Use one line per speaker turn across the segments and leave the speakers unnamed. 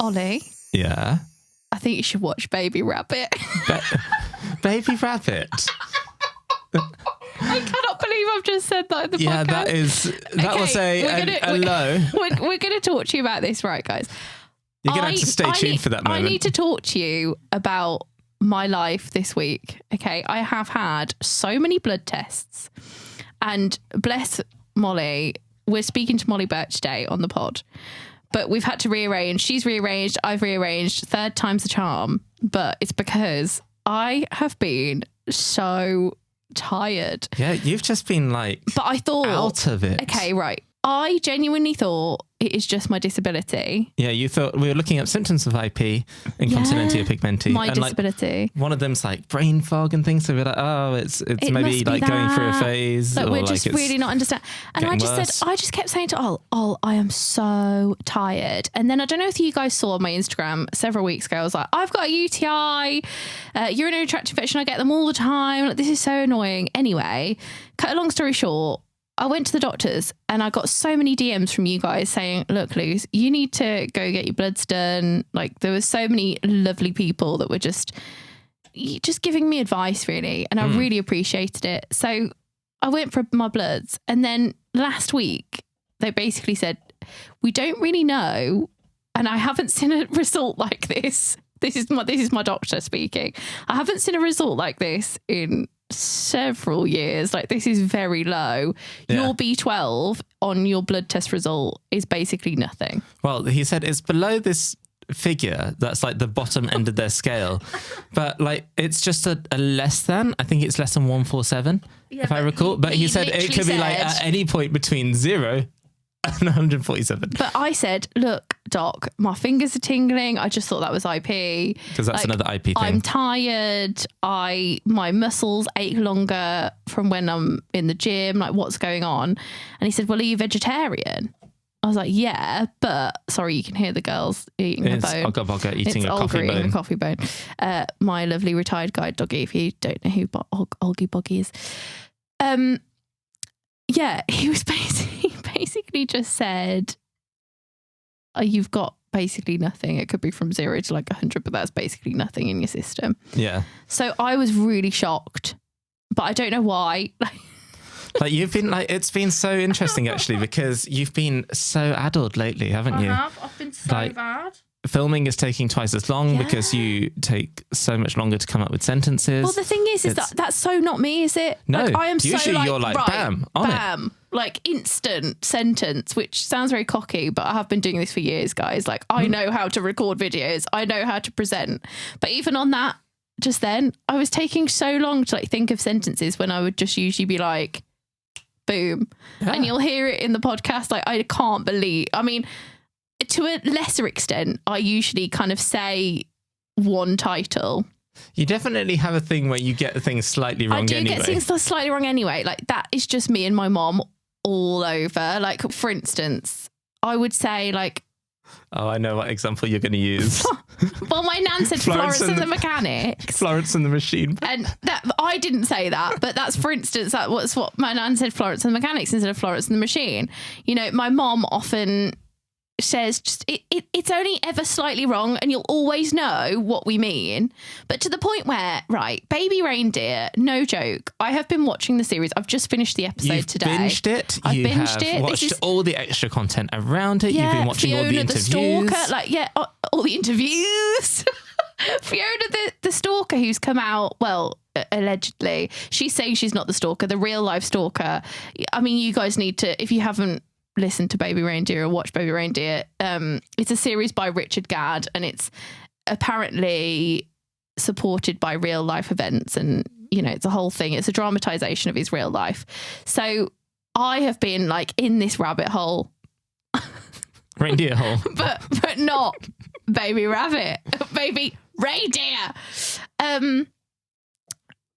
Ollie.
Yeah.
I think you should watch Baby Rabbit.
Baby Rabbit.
I cannot believe I've just said that in the podcast.
That was a low.
We're going to talk to you about this, right, guys?
You're going to have to stay tuned for that moment.
I need to talk to you about my life this week. Okay, I have had so many blood tests, and bless Molly, we're speaking to Molly Burke today on the pod, but we've had to rearrange. She's rearranged, I've rearranged, third time's the charm, but it's because I have been so tired.
Yeah, you've just been like,
but I thought,
out of it.
Okay, right. I genuinely thought it is just my disability.
Yeah, you thought we were looking at symptoms of IP, incontinentia pigmenti.
My disability.
One of them's like brain fog and things. So we're like, oh, it's maybe like going through a phase.
Like,
or
we're just really not understand. And I just kept saying to I am so tired. And then I don't know if you guys saw on my Instagram several weeks ago, I was like, I've got a UTI, urinary tract infection. I get them all the time. Like, this is so annoying. Anyway, cut a long story short, I went to the doctors and I got so many DMs from you guys saying, look, Luz, you need to go get your bloods done. Like, there were so many lovely people that were just giving me advice, really. And I really appreciated it. So I went for my bloods. And then last week, they basically said, we don't really know. And I haven't seen a result like this. This is my doctor speaking. I haven't seen a result like this in several years. Like, this is very low. Yeah. Your B12 on your blood test result is basically nothing.
Well, he said it's below this figure that's like the bottom end of their scale, but like it's just a less than, I think it's less than 147 if I recall, but he said it could be like at any point between 0 and 147.
But I said, look, doc, my fingers are tingling. I just thought that was IP.
Because that's another IP thing.
I'm tired. My muscles ache longer from when I'm in the gym. Like, what's going on? And he said, well, are you vegetarian? I was like, yeah, but sorry, you can hear the girls eating a bone.
It's Olga eating a coffee bone.
My lovely retired guide doggy, if you don't know who Olgie Boggy is. Yeah, he was basically just said, you've got basically nothing. It could be from 0 to like 100, but that's basically nothing in your system.
Yeah.
So I was really shocked, but I don't know why.
Like, you've been like, it's been so interesting actually, because you've been so addled lately, haven't you?
I've been so bad.
Filming is taking twice as long because you take so much longer to come up with sentences.
Well, the thing is that's so not me, is it?
No,
like, I am
usually
so like,
you're like,
right,
bam,
bam, like instant sentence, which sounds very cocky, but I have been doing this for years, guys. Like, I know how to record videos. I know how to present. But even on that, just then, I was taking so long to like think of sentences when I would just usually be like, boom. Yeah. And you'll hear it in the podcast. Like, I can't believe, I mean, to a lesser extent, I usually kind of say one title.
You definitely have a thing where you get things slightly wrong anyway. I do get things
slightly wrong anyway. Like, that is just me and my mom all over. Like, for instance, I would say like...
Oh, I know what example you're going to use.
Well, my nan said Florence and the Mechanics.
Florence and the Machine.
And that, I didn't say that, but that's, for instance, that was what my nan said, Florence and the Mechanics instead of Florence and the Machine. You know, my mom often says just it's only ever slightly wrong and you'll always know what we mean. But to the point where, right, Baby Reindeer, no joke, I have been watching the series. I've just finished the episode today.
You've binged it.
I've binged it.
Watched all the extra content around it.
Yeah,
you've been watching
Fiona
all the interviews.
The stalker, like, yeah, all the interviews. Fiona the stalker who's come out, well, allegedly, she's saying she's not the stalker, the real life stalker. I mean, you guys need to, if you haven't listen to Baby Reindeer or watch Baby Reindeer. It's a series by Richard Gadd and it's apparently supported by real life events, and you know, it's a whole thing. It's a dramatization of his real life. So I have been like in this rabbit hole.
Reindeer hole.
but not Baby Rabbit. Baby Reindeer.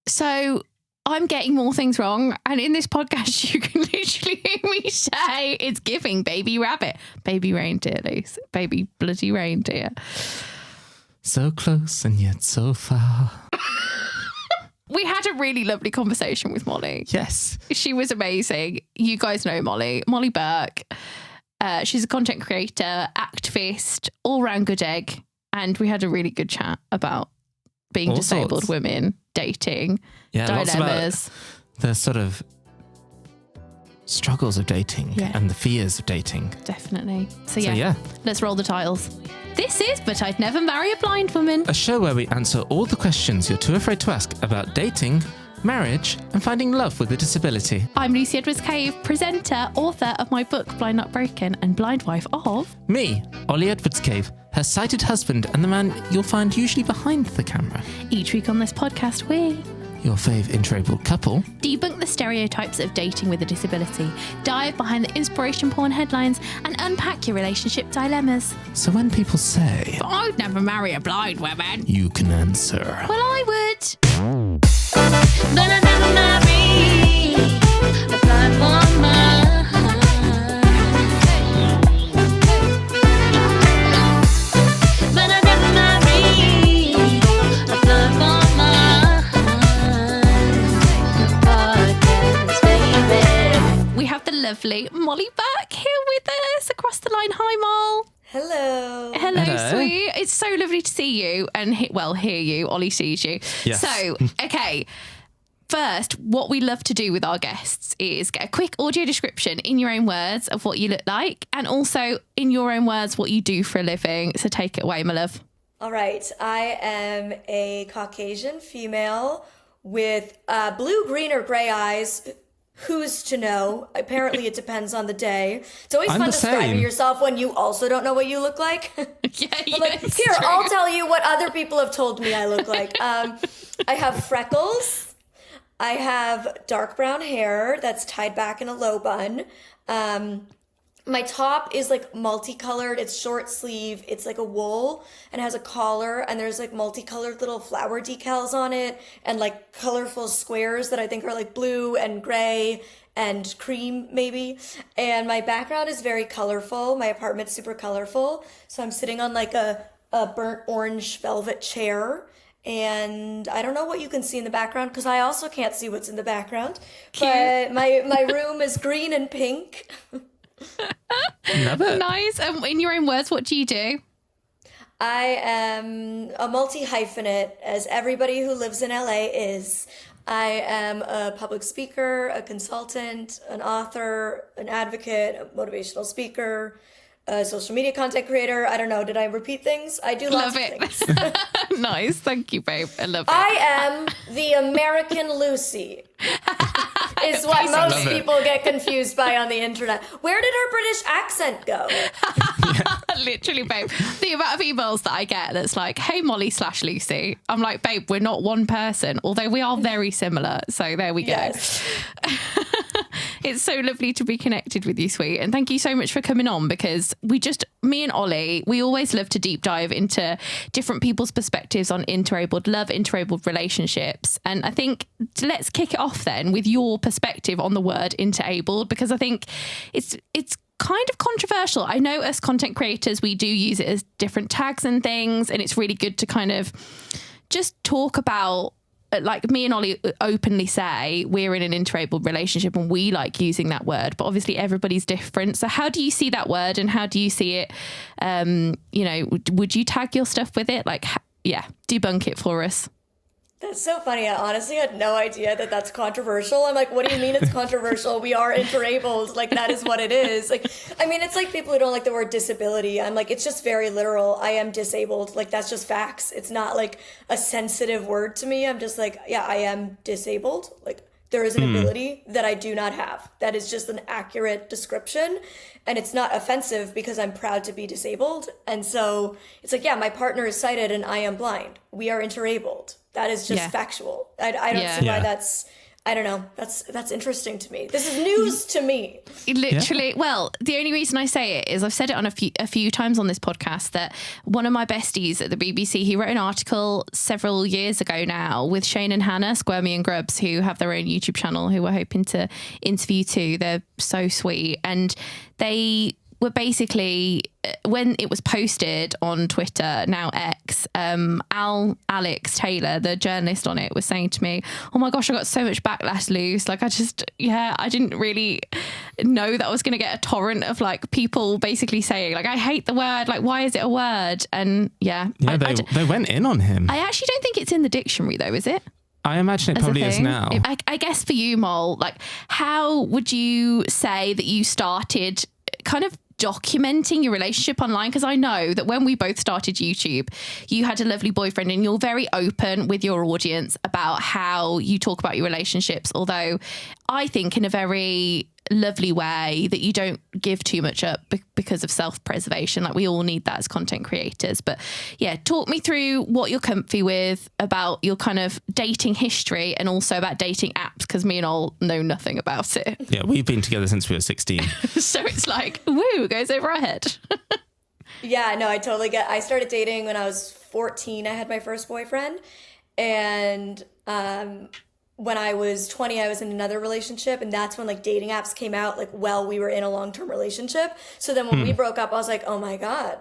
So I'm getting more things wrong. And in this podcast, you can literally hear me say it's giving Baby Rabbit. Baby Reindeer, Luz. Baby bloody reindeer.
So close and yet so far.
We had a really lovely conversation with Molly.
Yes.
She was amazing. You guys know Molly. Molly Burke. She's a content creator, activist, all-round good egg. And we had a really good chat about being all disabled sorts. Women, dating, dilemmas.
The sort of struggles of dating and the fears of dating.
Definitely. So let's roll the titles. This is But I'd Never Marry a Blind Woman.
A show where we answer all the questions you're too afraid to ask about dating, marriage, and finding love with a disability.
I'm Lucy Edwards-Cave, presenter, author of my book Blind Not Broken and blind wife of...
Me, Ollie Edwards-Cave, her sighted husband and the man you'll find usually behind the camera.
Each week on this podcast we...
Your fave interabled couple.
Debunk the stereotypes of dating with a disability. Dive behind the inspiration porn headlines and unpack your relationship dilemmas.
So when people say...
But I'd never marry a blind woman.
You can answer.
Well, I would. But I'd never marry a blind woman. But I'd never marry a blind woman. We have the lovely Molly Burke here with us across the line. Hi, Mol. Hello, sweet. It's so lovely to see you and hear you. Ollie sees you.
Yes.
So, okay. First, what we love to do with our guests is get a quick audio description in your own words of what you look like and also in your own words what you do for a living. So take it away, my love.
All right. I am a Caucasian female with blue, green, or gray eyes. Who's to know? Apparently it depends on the day. It's always fun describing yourself when you also don't know what you look like. Here, I'll tell you what other people have told me I look like. I have freckles. I have dark brown hair that's tied back in a low bun. My top is like multicolored. It's short sleeve. It's like a wool and has a collar and there's like multicolored little flower decals on it and like colorful squares that I think are like blue and gray and cream maybe. And my background is very colorful. My apartment's super colorful. So I'm sitting on like a burnt orange velvet chair. And I don't know what you can see in the background because I also can't see what's in the background.
Cute.
But my room is green and pink.
Love it.
Nice. In your own words, what do you do?
I am a multi-hyphenate, as everybody who lives in LA is. I am a public speaker, a consultant, an author, an advocate, a motivational speaker, a social media content creator. I don't know. Did I repeat things? I do lots of things.
Nice. Thank you, babe. I love it.
I am the American Lucy. Is what most people get confused by on the internet. Where did her British accent go?
Literally, babe. The amount of emails that I get that's like, hey, Molly/Lucy. I'm like, babe, we're not one person, although we are very similar. So there we go.
Yes.
It's so lovely to be connected with you, sweet. And thank you so much for coming on because me and Ollie, we always love to deep dive into different people's perspectives on interabled love, interabled relationships. And I think let's kick it off then with your perspective on the word interabled, because I think it's kind of controversial. I know as content creators, we do use it as different tags and things. And it's really good to kind of just talk about, like me and Ollie openly say we're in an interabled relationship and we like using that word, but obviously everybody's different. So how do you see that word and how do you see it? Would you tag your stuff with it? Like, debunk it for us.
That's so funny. I honestly had no idea that that's controversial. I'm like, what do you mean it's controversial? We are interabled. Like, that is what it is. Like, I mean, it's like people who don't like the word disability. I'm like, it's just very literal. I am disabled. Like, that's just facts. It's not like a sensitive word to me. I'm just like, yeah, I am disabled. Like, there is an ability that I do not have. That is just an accurate description. And it's not offensive because I'm proud to be disabled. And so it's like, yeah, my partner is sighted and I am blind. We are interabled. That is just factual. I don't see why that's, I don't know. That's interesting to me. This is news to me.
Literally. Well, the only reason I say it is I've said it on a few times on this podcast that one of my besties at the BBC, he wrote an article several years ago now with Shane and Hannah, Squirmy and Grubs, who have their own YouTube channel, who we're hoping to interview too. They're so sweet. And they were basically, when it was posted on Twitter, now X, Alex Taylor, the journalist on it, was saying to me, oh my gosh, I got so much backlash, Luce. Like, I didn't really know that I was going to get a torrent of like people basically saying like, I hate the word, like, why is it a word? And
they went in on him.
I actually don't think it's in the dictionary though, is it?
I imagine it probably is now.
I guess for you, Mol, like, how would you say that you started kind of documenting your relationship online? Because I know that when we both started YouTube, you had a lovely boyfriend and you're very open with your audience about how you talk about your relationships, although I think in a very lovely way that you don't give too much up because of self-preservation. Like, we all need that as content creators. But yeah, talk me through what you're comfy with about your kind of dating history and also about dating apps, because me and Ol know nothing about it.
Yeah, we've been together since we were 16.
So it's like, woo, goes over our head.
Yeah, no, I totally get. I started dating when I was 14. I had my first boyfriend, and when I was 20, I was in another relationship, and that's when like dating apps came out, like, well, we were in a long-term relationship. So then when we broke up, I was like, oh my God,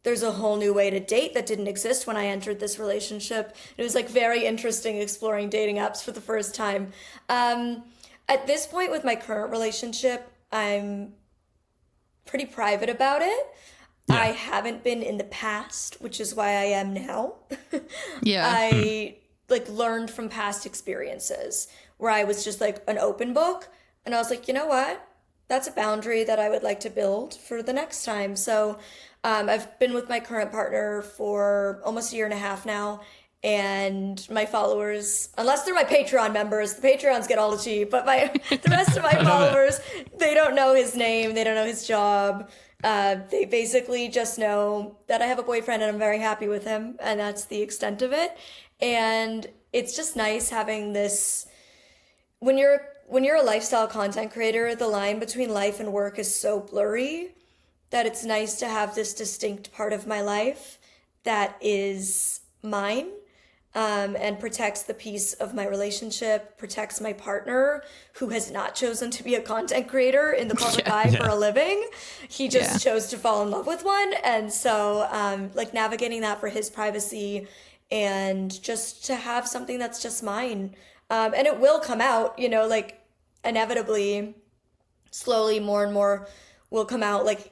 there's a whole new way to date that didn't exist when I entered this relationship. It was like very interesting exploring dating apps for the first time. At this point with my current relationship, I'm pretty private about it. Yeah. I haven't been in the past, which is why I am now.
Yeah.
I like learned from past experiences where I was just like an open book, and I was like, you know what? That's a boundary that I would like to build for the next time. So I've been with my current partner for almost a year and a half now, and my followers, unless they're my Patreon members, the Patreons get all the tea, but the rest of my followers, they don't know his name, they don't know his job. They basically just know that I have a boyfriend and I'm very happy with him, and that's the extent of it. And it's just nice having this, when you're a lifestyle content creator, the line between life and work is so blurry that it's nice to have this distinct part of my life that is mine, and protects the peace of my relationship, protects my partner, who has not chosen to be a content creator in the public eye for a living. He just chose to fall in love with one. And so like navigating that for his privacy and just to have something that's just mine. And it will come out, you know, like inevitably, slowly more and more will come out. Like,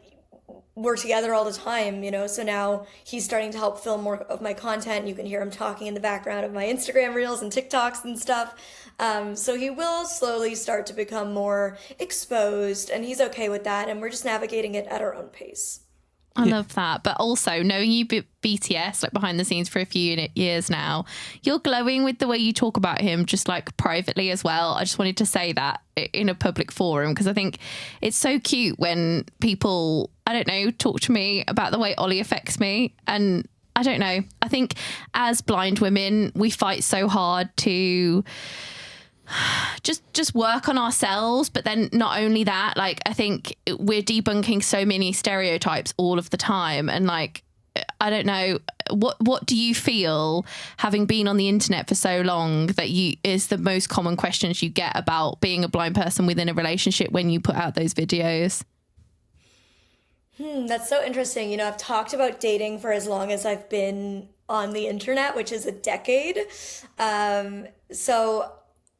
we're together all the time, you know, so now he's starting to help film more of my content. You can hear him talking in the background of my Instagram reels and TikToks and stuff. So he will slowly start to become more exposed, and he's okay with that. And we're just navigating it at our own pace.
I love that. But also knowing you BTS, like behind the scenes for a few years now, you're glowing with the way you talk about him, just like privately as well. I just wanted to say that in a public forum, because I think it's so cute when people, I don't know, talk to me about the way Ollie affects me. And I don't know, I think as blind women, we fight so hard to just work on ourselves. But then not only that, like, I think we're debunking so many stereotypes all of the time. And like, I don't know, what do you feel, having been on the internet for so long, that is the most common questions you get about being a blind person within a relationship when you put out those videos?
That's so interesting. You know, I've talked about dating for as long as I've been on the internet, which is a decade. So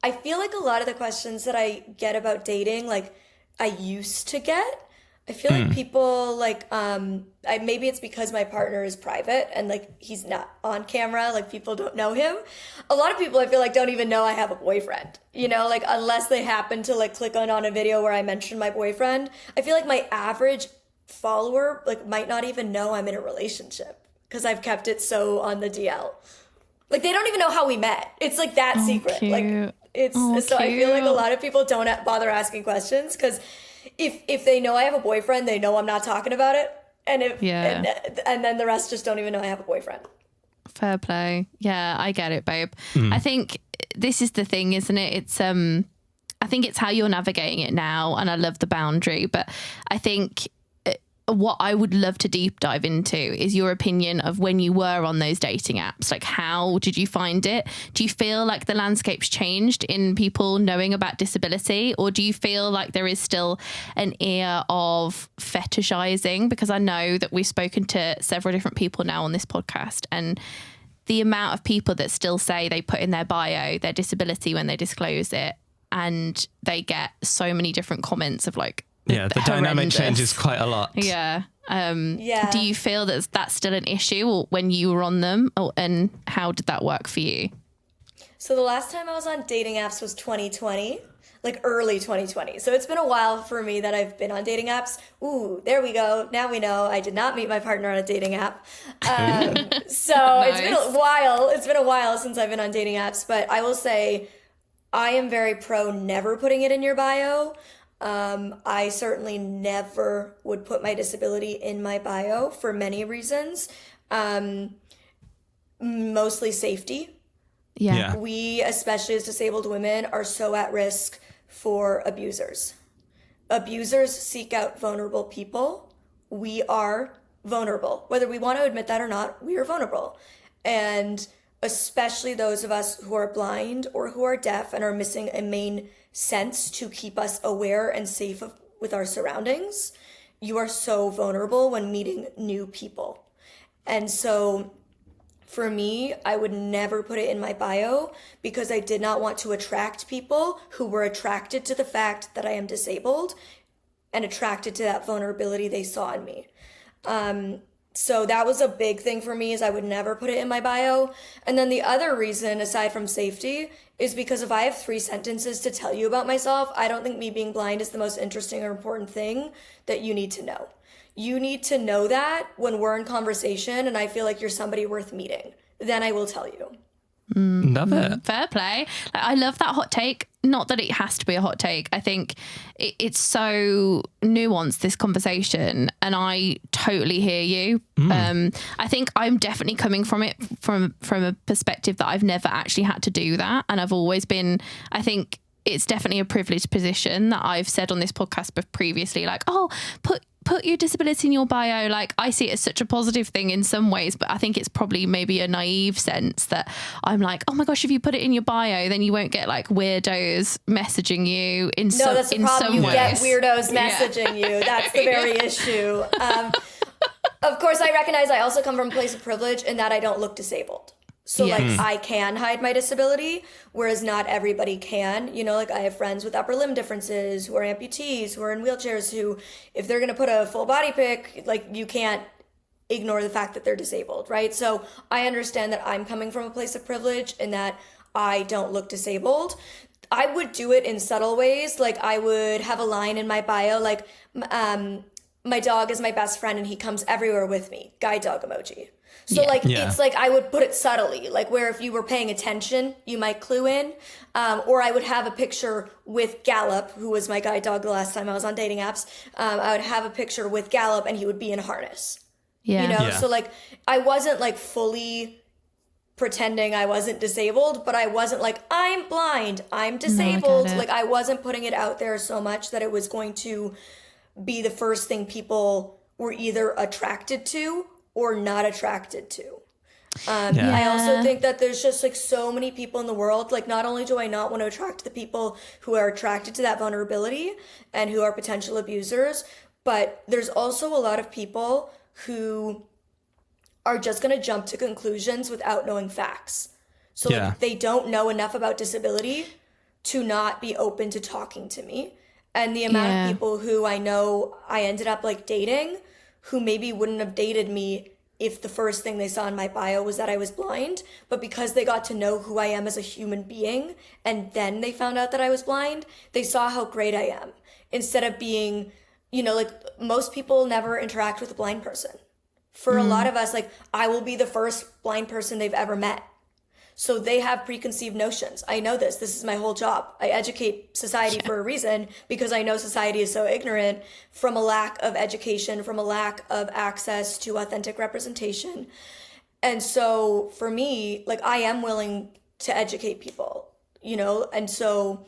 I feel like a lot of the questions that I get about dating, like I used to get, I feel like people like, maybe it's because my partner is private and like he's not on camera, like people don't know him. A lot of people I feel like don't even know I have a boyfriend, you know, like unless they happen to like click on a video where I mention my boyfriend. I feel like my average follower like might not even know I'm in a relationship because I've kept it so on the DL. Like they don't even know how we met. It's like that secret.
Cute.
Like it's so
cute.
I feel like a lot of people don't bother asking questions because if they know I have a boyfriend, they know I'm not talking about it. And and then the rest just don't even know I have a boyfriend.
Fair play. Yeah, I get it, babe. I think this is the thing, isn't it? It's I think it's how you're navigating it now, and I love the boundary, but I think what I would love to deep dive into is your opinion of when you were on those dating apps. Like, how did you find it? Do you feel like the landscape's changed in people knowing about disability, or do you feel like there is still an ear of fetishizing? Because I know that we've spoken to several different people now on this podcast, and the amount of people that still say they put in their bio their disability when they disclose it, and they get so many different comments of like,
the dynamic changes quite a lot.
Yeah. Do you feel that that's still an issue when you were on them, and how did that work for you?
So the last time I was on dating apps was 2020, like early 2020. So it's been a while for me that I've been on dating apps. Ooh, there we go. Now we know I did not meet my partner on a dating app. So nice. It's been a while. It's been a while since I've been on dating apps, but I will say I am very pro never putting it in your bio. I certainly never would put my disability in my bio for many reasons. Mostly safety.
Yeah.
We, especially as disabled women, are so at risk for abusers. Abusers seek out vulnerable people. We are vulnerable. Whether we want to admit that or not, we are vulnerable. And especially those of us who are blind or who are deaf and are missing a main sense to keep us aware and safe with our surroundings, you are so vulnerable when meeting new people. And so for me, I would never put it in my bio because I did not want to attract people who were attracted to the fact that I am disabled and attracted to that vulnerability they saw in me. So that was a big thing for me, is I would never put it in my bio. And then the other reason, aside from safety, is because if I have 3 sentences to tell you about myself, I don't think me being blind is the most interesting or important thing that you need to know. You need to know that when we're in conversation and I feel like you're somebody worth meeting. Then I will tell you.
Love it.
Fair play. I love that hot take. Not that it has to be a hot take. I think it's so nuanced, this conversation, and I totally hear you. I think I'm definitely coming from it from a perspective that I've never actually had to do that, and I've always been, I think it's definitely a privileged position that I've said on this podcast previously, like, oh, put your disability in your bio. Like, I see it as such a positive thing in some ways, but I think it's probably maybe a naive sense that I'm like, oh my gosh, if you put it in your bio, then you won't get like weirdos messaging you in some ways. No, that's the problem.
You get weirdos messaging you. That's the very issue. Of course, I recognize I also come from a place of privilege in that I don't look disabled. So like I can hide my disability, whereas not everybody can. You know, like I have friends with upper limb differences who are amputees, who are in wheelchairs, who, if they're going to put a full body pic, like you can't ignore the fact that they're disabled, right? So I understand that I'm coming from a place of privilege and that I don't look disabled. I would do it in subtle ways. Like I would have a line in my bio, like my dog is my best friend and he comes everywhere with me, guide dog emoji. So it's like I would put it subtly, like where if you were paying attention, you might clue in. Or I would have a picture with Gallop, who was my guide dog the last time I was on dating apps. I would have a picture with Gallop and he would be in a harness. You know, so like I wasn't like fully pretending I wasn't disabled, but I wasn't like, I'm blind, I'm disabled. No, like I wasn't putting it out there so much that it was going to be the first thing people were either attracted to or not attracted to. I also think that there's just like so many people in the world. Like not only do I not want to attract the people who are attracted to that vulnerability and who are potential abusers, but there's also a lot of people who are just going to jump to conclusions without knowing facts. So like they don't know enough about disability to not be open to talking to me. And the amount of people who I know I ended up like dating who maybe wouldn't have dated me if the first thing they saw in my bio was that I was blind, but because they got to know who I am as a human being and then they found out that I was blind, they saw how great I am. Instead of being, you know, like most people never interact with a blind person. For a lot of us, like I will be the first blind person they've ever met. So they have preconceived notions. I know this. This is my whole job. I educate society for a reason because I know society is so ignorant from a lack of education, from a lack of access to authentic representation. And so for me, like I am willing to educate people, you know? And so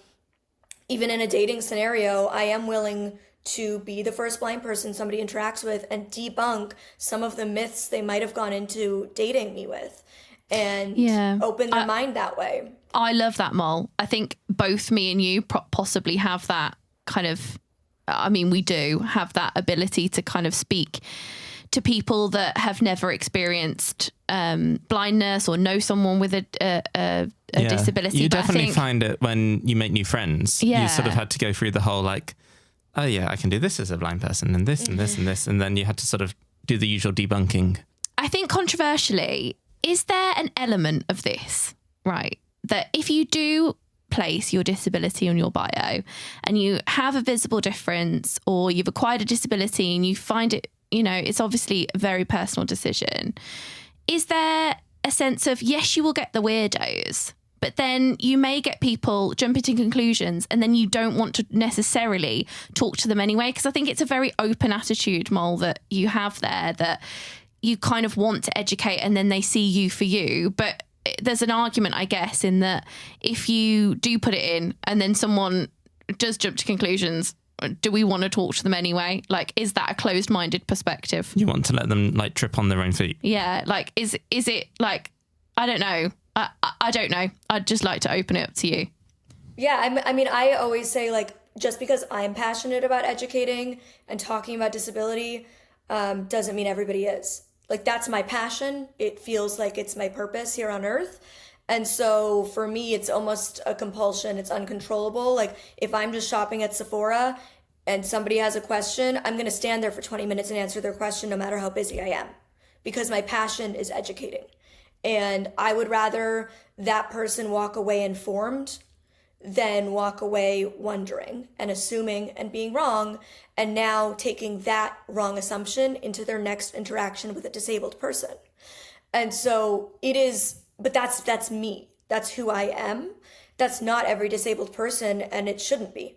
even in a dating scenario, I am willing to be the first blind person somebody interacts with and debunk some of the myths they might have gone into dating me with and open their mind that way.
I love that, Mol. I think both me and you possibly have that kind of, I mean, we do have that ability to kind of speak to people that have never experienced blindness or know someone with a disability.
You definitely find it when you make new friends. You sort of had to go through the whole like, oh yeah, I can do this as a blind person and this and this and this. And then you had to sort of do the usual debunking.
I think controversially, is there an element of this, right? That if you do place your disability on your bio and you have a visible difference or you've acquired a disability and you find it, you know, it's obviously a very personal decision. Is there a sense of, yes, you will get the weirdos, but then you may get people jumping to conclusions and then you don't want to necessarily talk to them anyway? Because I think it's a very open attitude, Mol, that you have there, that you kind of want to educate and then they see you for you. But there's an argument, I guess, in that if you do put it in and then someone does jump to conclusions, do we want to talk to them anyway? Like, is that a closed-minded perspective?
You want to let them like trip on their own feet?
Yeah, like, is it like, I don't know. I don't know. I'd just like to open it up to you.
Yeah, I mean, I always say, like, just because I'm passionate about educating and talking about disability doesn't mean everybody is. Like, that's my passion. It feels like it's my purpose here on earth. And so for me, it's almost a compulsion. It's uncontrollable. Like, if I'm just shopping at Sephora and somebody has a question, I'm going to stand there for 20 minutes and answer their question no matter how busy I am, because my passion is educating. And I would rather that person walk away informed than walk away wondering and assuming and being wrong, and now taking that wrong assumption into their next interaction with a disabled person. And so it is, but that's me. That's who I am. That's not every disabled person, and it shouldn't be.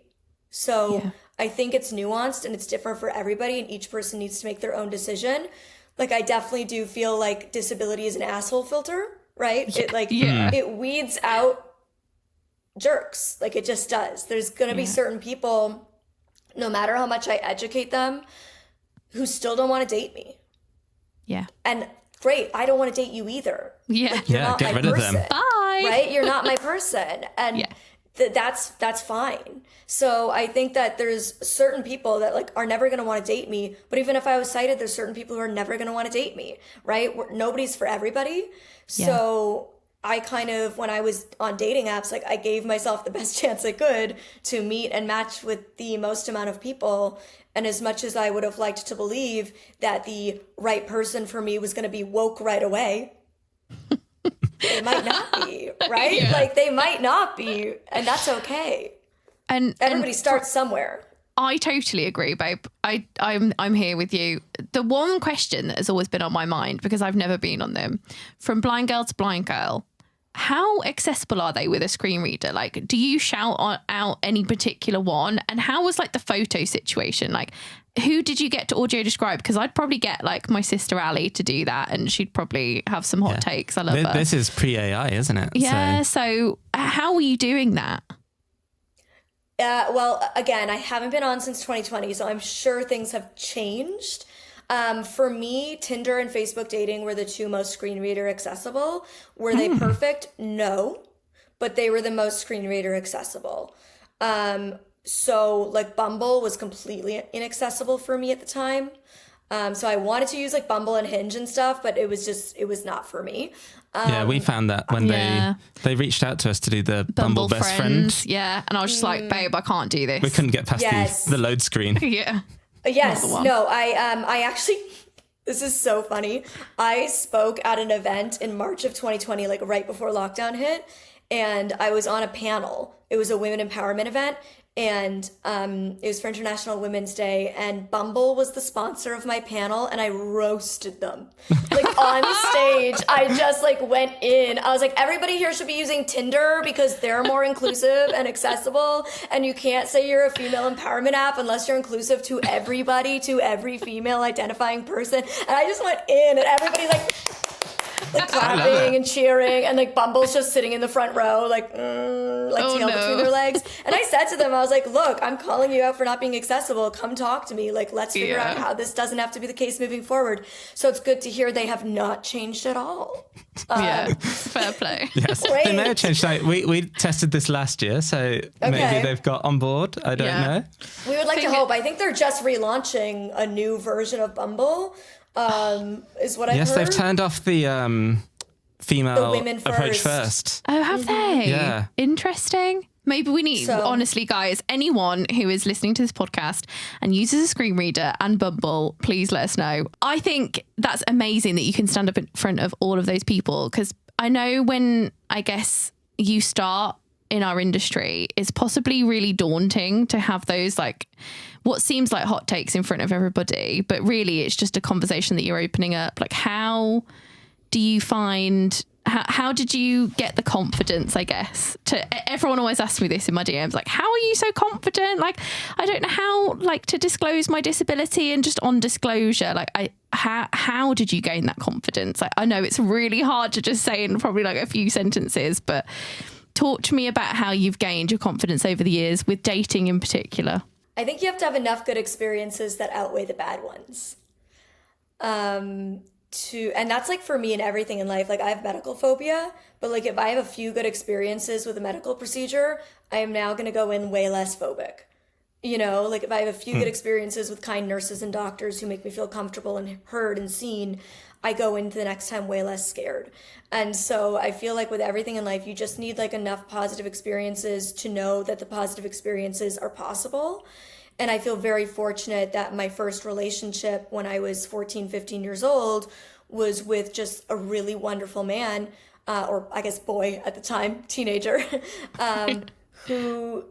So I think it's nuanced and it's different for everybody, and each person needs to make their own decision. Like, I definitely do feel like disability is an asshole filter, right? It weeds out jerks. Like, it just does. There's going to be certain people, no matter how much I educate them, who still don't want to date me. Yeah. And great, I don't want to date you either.
Yeah.
Like, you're not
get
my
rid
person.
of them.
Bye.
Right? You're not my person. And that's fine. So I think that there's certain people that like are never going to want to date me. But even if I was sighted, there's certain people who are never going to want to date me. Right? Nobody's for everybody. So I kind of, when I was on dating apps, like, I gave myself the best chance I could to meet and match with the most amount of people. And as much as I would have liked to believe that the right person for me was going to be woke right away, they might not be, right? Yeah. Like, they might not be, and that's okay. And everybody starts somewhere.
I totally agree, babe. I'm here with you. The one question that has always been on my mind, because I've never been on them, from blind girl to blind girl, how accessible are they with a screen reader? Like, do you shout out any particular one? And how was like the photo situation? Like, who did you get to audio describe? Because I'd probably get like my sister Ali to do that, and she'd probably have some hot takes. I love her.
This is pre-AI, isn't it?
Yeah. So how were you doing that?
Well, again, I haven't been on since 2020, so I'm sure things have changed. For me, Tinder and Facebook dating were the two most screen reader accessible. Were they perfect? No, but they were the most screen reader accessible. So like Bumble was completely inaccessible for me at the time. So I wanted to use like Bumble and Hinge and stuff, but it was not for me.
We found that when they reached out to us to do the Bumble Best Friend.
Yeah. And I was just like, babe, I can't do this.
We couldn't get past the load screen.
Yeah.
Yes. No, I actually, this is so funny. I spoke at an event in March of 2020, like right before lockdown hit. And I was on a panel. It was a women empowerment event. And it was for International Women's Day, and Bumble was the sponsor of my panel, and I roasted them. Like, on stage, I just, like, went in. I was like, everybody here should be using Tinder because they're more inclusive and accessible, and you can't say you're a female empowerment app unless you're inclusive to everybody, to every female identifying person. And I just went in, and everybody, like... like clapping and cheering, and like Bumble's just sitting in the front row, like tail between their legs. And I said to them, I was like, look, I'm calling you out for not being accessible. Come talk to me. Like, let's figure out how this doesn't have to be the case moving forward. So it's good to hear they have not changed at all.
Fair play.
Yes, they may have changed. Like, we tested this last year, so maybe they've got on board. I don't know.
We would like to hope. I think they're just relaunching a new version of Bumble, is what I've heard.
Yes, they've turned off the female
women
approach first.
Oh, have they?
Yeah.
Interesting. Maybe we need, honestly, guys, anyone who is listening to this podcast and uses a screen reader and Bumble, please let us know. I think that's amazing that you can stand up in front of all of those people, because I know when, I guess, you start in our industry, it's possibly really daunting to have those, like, what seems like hot takes in front of everybody, but really it's just a conversation that you're opening up. Like, how do you find... How did you get the confidence, I guess? Everyone always asks me this in my DMs, like, how are you so confident? Like, I don't know how, like, to disclose my disability, and just on disclosure, like, how did you gain that confidence? Like, I know it's really hard to just say in probably like a few sentences, but talk to me about how you've gained your confidence over the years with dating in particular.
I think you have to have enough good experiences that outweigh the bad ones. And that's like for me in everything in life. Like, I have medical phobia, but like if I have a few good experiences with a medical procedure, I am now going to go in way less phobic. You know, like if I have a few good experiences with kind nurses and doctors who make me feel comfortable and heard and seen, I go into the next time way less scared. And so I feel like with everything in life, you just need like enough positive experiences to know that the positive experiences are possible. And I feel very fortunate that my first relationship when I was 14, 15 years old was with just a really wonderful man, or I guess boy at the time, teenager, who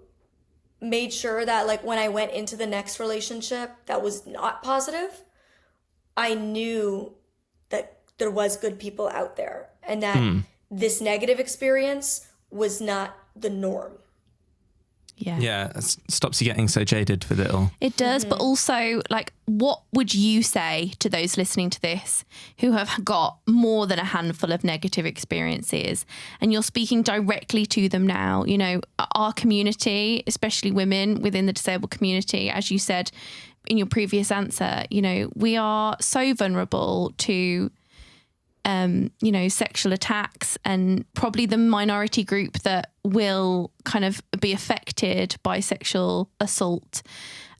made sure that like when I went into the next relationship that was not positive, I knew that there was good people out there, and that this negative experience was not the norm.
Yeah, it stops you getting so jaded with it all.
It does, but also, like, what would you say to those listening to this who have got more than a handful of negative experiences, and you're speaking directly to them now? You know, our community, especially women within the disabled community, as you said in your previous answer, you know, we are so vulnerable to you know, sexual attacks, and probably the minority group that will kind of be affected by sexual assault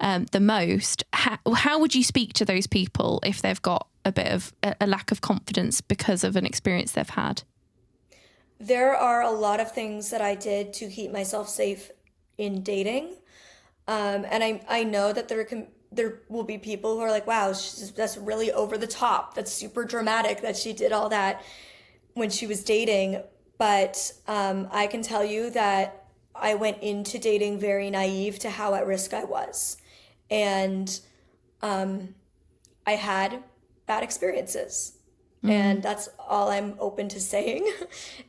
the most. How would you speak to those people if they've got a bit of a lack of confidence because of an experience they've had?
There are a lot of things that I did to keep myself safe in dating. And I know that there will be people who are like, wow, that's really over the top. That's super dramatic that she did all that when she was dating. But I can tell you that I went into dating very naive to how at risk I was. And I had bad experiences. And that's all I'm open to saying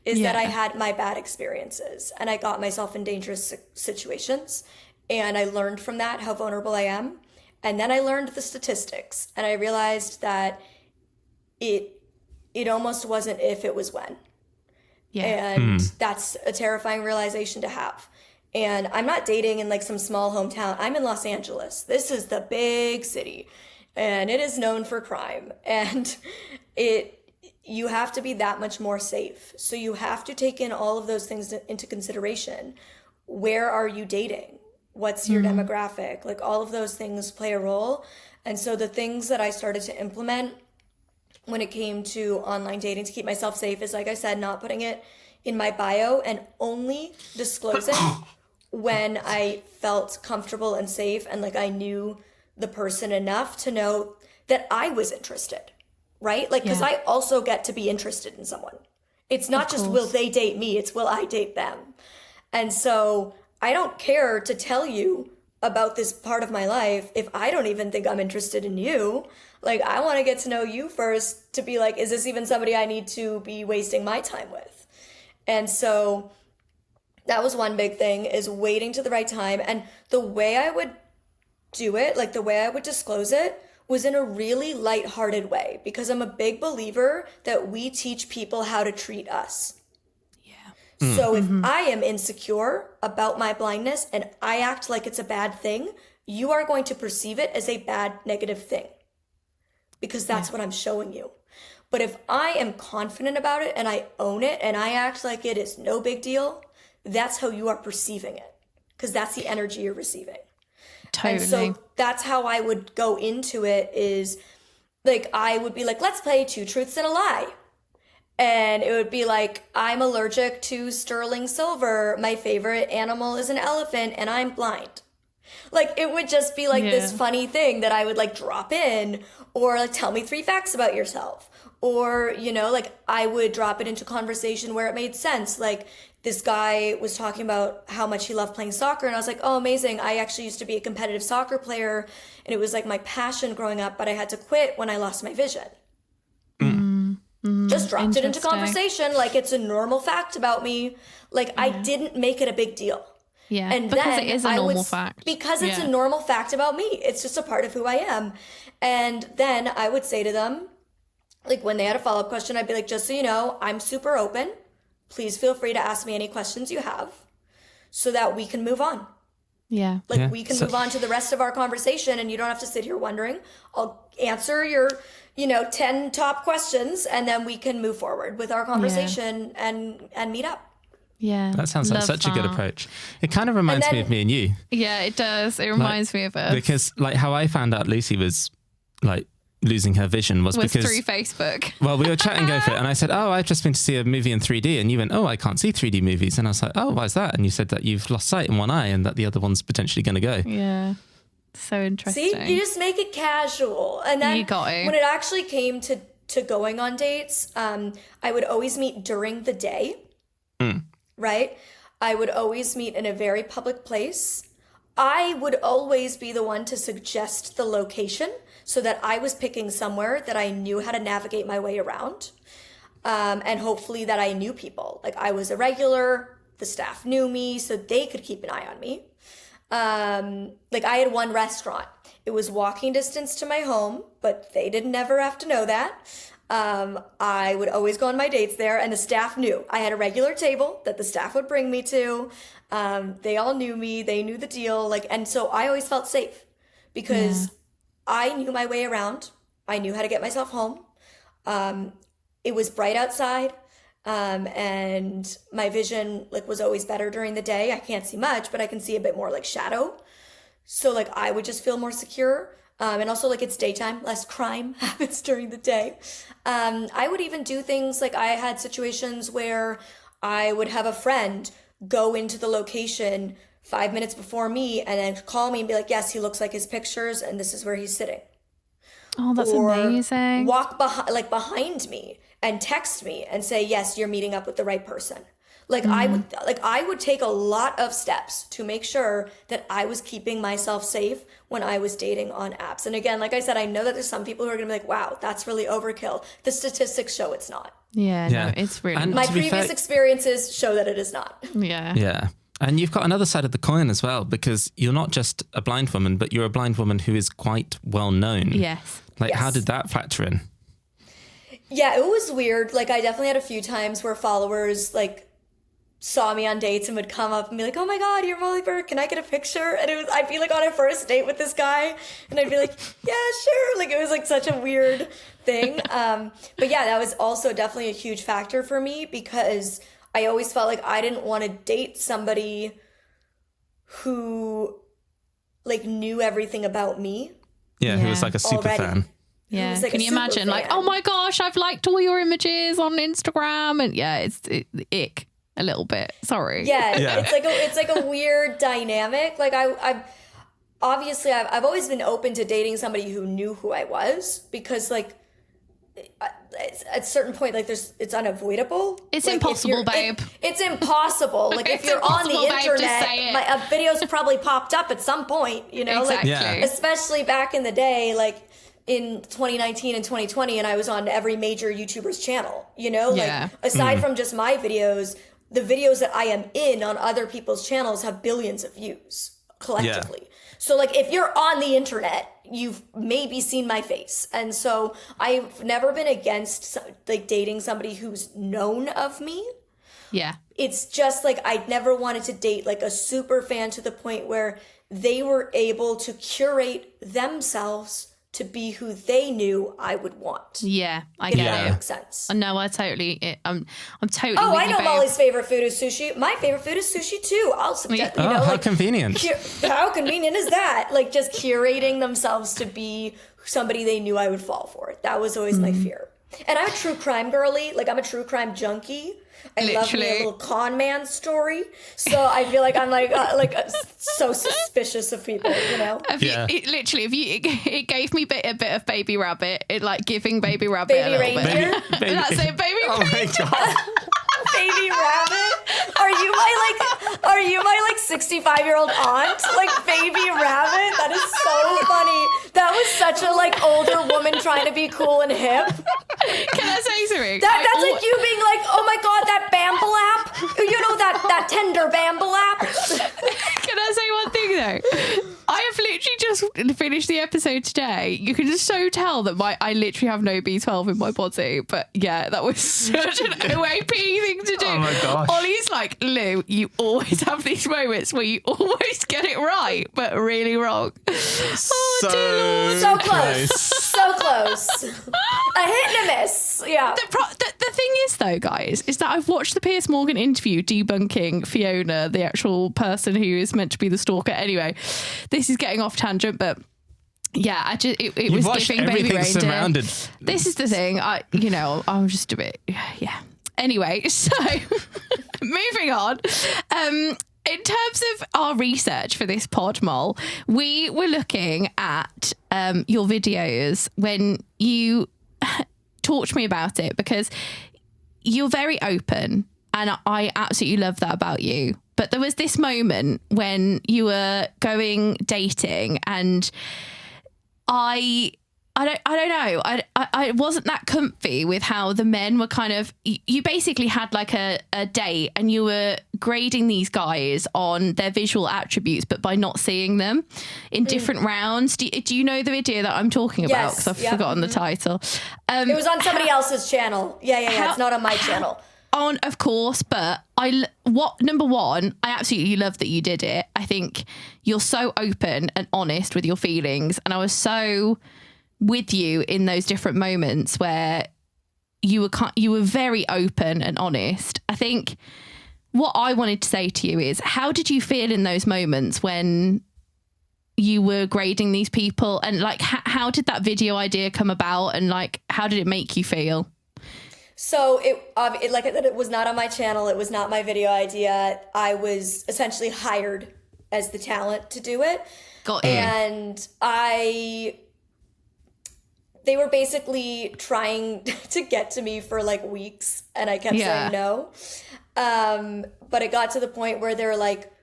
is that I had my bad experiences, and I got myself in dangerous situations, and I learned from that how vulnerable I am. And then I learned the statistics, and I realized that it almost wasn't if, it was when. And that's a terrifying realization to have. And I'm not dating in like some small hometown. I'm in Los Angeles. This is the big city, and it is known for crime. And you have to be that much more safe. So you have to take in all of those things into consideration. Where are you dating? What's your demographic? Like, all of those things play a role. And so the things that I started to implement when it came to online dating to keep myself safe is, like I said, not putting it in my bio and only disclosing when I felt comfortable and safe, and like I knew the person enough to know that I was interested, right? Like, because I also get to be interested in someone. It's not just will they date me, it's will I date them. And so I don't care to tell you about this part of my life if I don't even think I'm interested in you. Like, I want to get to know you first to be like, is this even somebody I need to be wasting my time with? And so that was one big thing, is waiting to the right time. And the way I would do it, like the way I would disclose it, was in a really lighthearted way, because I'm a big believer that we teach people how to treat us. So if I am insecure about my blindness and I act like it's a bad thing, you are going to perceive it as a bad, negative thing, because that's what I'm showing you. But if I am confident about it and I own it and I act like it is no big deal, that's how you are perceiving it, because that's the energy you're receiving.
Totally.
And so that's how I would go into it, is like, I would be like, let's play 2 truths and a lie. And it would be like, I'm allergic to sterling silver. My favorite animal is an elephant and I'm blind. Like, it would just be like this funny thing that I would like drop in, or like, tell me 3 facts about yourself. Or, you know, like, I would drop it into conversation where it made sense. Like, this guy was talking about how much he loved playing soccer. And I was like, oh, amazing. I actually used to be a competitive soccer player. And it was like my passion growing up, but I had to quit when I lost my vision. Just dropped it into conversation like it's a normal fact about me. Like, I didn't make it a big deal.
Yeah,
and
because
then
it is a normal fact.
Because it's a normal fact about me. It's just a part of who I am. And then I would say to them, like, when they had a follow-up question, I'd be like, just so you know, I'm super open. Please feel free to ask me any questions you have so that we can move on.
Yeah.
Like, we can move on to the rest of our conversation, and you don't have to sit here wondering. I'll answer your, 10 top questions, and then we can move forward with our conversation and meet up.
Yeah.
That sounds like such a good approach. It kind of reminds me of me and you.
Yeah, it does. It reminds me of us.
Because like how I found out Lucy was like losing her vision was because
through Facebook.
Well, we were chatting over it and I said, oh, I've just been to see a movie in 3D, and you went, oh, I can't see 3D movies. And I was like, oh, why is that? And you said that you've lost sight in one eye and that the other one's potentially going to go.
Yeah. So interesting.
See, you just make it casual. And then
you got it.
When it actually came to going on dates, I would always meet during the day, right? I would always meet in a very public place. I would always be the one to suggest the location so that I was picking somewhere that I knew how to navigate my way around. And hopefully that I knew people. Like, I was a regular, the staff knew me, so they could keep an eye on me. Like, I had one restaurant. It was walking distance to my home, but they didn't ever have to know that. I would always go on my dates there, and the staff knew. I had a regular table that the staff would bring me to. They all knew me. They knew the deal. Like, and so I always felt safe because I knew my way around. I knew how to get myself home. It was bright outside. And my vision like was always better during the day. I can't see much, but I can see a bit more like shadow. So like I would just feel more secure. And also like it's daytime, less crime happens during the day. I would even do things like I had situations where I would have a friend go into the location 5 minutes before me and then call me and be like, yes, he looks like his pictures and this is where he's sitting.
Oh, that's amazing.
Walk behind me and text me and say, yes, you're meeting up with the right person. Like I would take a lot of steps to make sure that I was keeping myself safe when I was dating on apps. And again, like I said, I know that there's some people who are going to be like, wow, that's really overkill. The statistics show it's not.
Yeah. No, it's really
and
not.
My previous experiences show that it is not.
Yeah.
Yeah. And you've got another side of the coin as well, because you're not just a blind woman, but you're a blind woman who is quite well known.
Yes.
Like, how did that factor in?
Yeah, it was weird. Like, I definitely had a few times where followers, like, saw me on dates and would come up and be like, oh my God, you're Molly Burke. Can I get a picture? And I'd be like on a first date with this guy and I'd be like, yeah, sure. Like, it was like such a weird thing. But yeah, that was also definitely a huge factor for me because I always felt like I didn't want to date somebody who like knew everything about me.
Yeah, who was like a super fan.
Yeah.
Like
Can you imagine fan. Like, oh my gosh, I've liked all your images on Instagram. And yeah, it's ick a little bit. Sorry.
Yeah. It's like a weird dynamic. Like I've obviously I've always been open to dating somebody who knew who I was because like at a certain point, like it's unavoidable.
It's
like,
impossible, babe.
It's impossible. Like if you're on the internet, a video's probably popped up at some point, you know,
exactly.
like especially back in the day, like in 2019 and 2020, and I was on every major YouTuber's channel, you know, like aside from just my videos, the videos that I am in on other people's channels have billions of views collectively. Yeah. So like if you're on the internet, you've maybe seen my face. And so I've never been against like dating somebody who's known of me.
Yeah.
It's just like I never wanted to date like a super fan to the point where they were able to curate themselves to be who they knew I would want.
Yeah, I get it.
If that makes sense.
No, I'm totally.
Oh,
with
I
you,
know
babe.
Molly's favorite food is sushi. My favorite food is sushi too. I'll suggest. You know,
how
like,
convenient!
How convenient is that? Like just curating themselves to be somebody they knew I would fall for. That was always my fear. And I'm a true crime girly. Like I'm a true crime junkie. I love me a little con man story. So I feel like I'm so suspicious of people, you know?
It gave me a bit of Baby Rabbit. It like giving Baby Rabbit
Baby
a little
reindeer?
bit. That's it, Baby
Oh
Reindeer.
my God.
Baby Rabbit? Are you my 65-year-old aunt? Like Baby Rabbit? That is so funny. That was such a like older woman trying to be cool and hip.
Can I say something?
That's like you being like, oh my God, that Bamble app? You know that Tinder Bamble app?
Can I say one thing though? I have literally just finished the episode today. You can just so tell that I literally have no B12 in my body. But yeah, that was such an OAP thing to do.
Oh my gosh.
Ollie's like, Lou, you always have these moments where you almost get it right, but really wrong. Oh, dear Lord.
So close. So close. A hit and a miss. Yeah.
The thing is, though, guys, is that I've watched the Piers Morgan interview debunking Fiona, the actual person who is meant to be the stalker. Anyway, this is getting off tangent, but yeah, it was giving Baby Reindeer.
Surrounded.
This is the thing. I'm just a bit, yeah. Anyway, so moving on. In terms of our research for this pod, Mol, we were looking at your videos when you talked to me about it, because you're very open and I absolutely love that about you. But there was this moment when you were going dating and I don't know. I wasn't that comfy with how the men were kind of, you basically had like a date and you were grading these guys on their visual attributes, but by not seeing them in different rounds. Do you know the video that I'm talking about? Because I've forgotten the title.
It was on somebody else's channel. Yeah. It's not on my channel.
Of course, but number one, I absolutely love that you did it. I think you're so open and honest with your feelings, and I was so with you in those different moments where you were very open and honest. I think what I wanted to say to you is, how did you feel in those moments when you were grading these people, and like how did that video idea come about, and like how did it make you feel?
So it like I said, it was not on my channel. It was not my video idea. I was essentially hired as the talent to do it.
Got you.
And they were basically trying to get to me for like weeks, and I kept saying no. But it got to the point where they're like,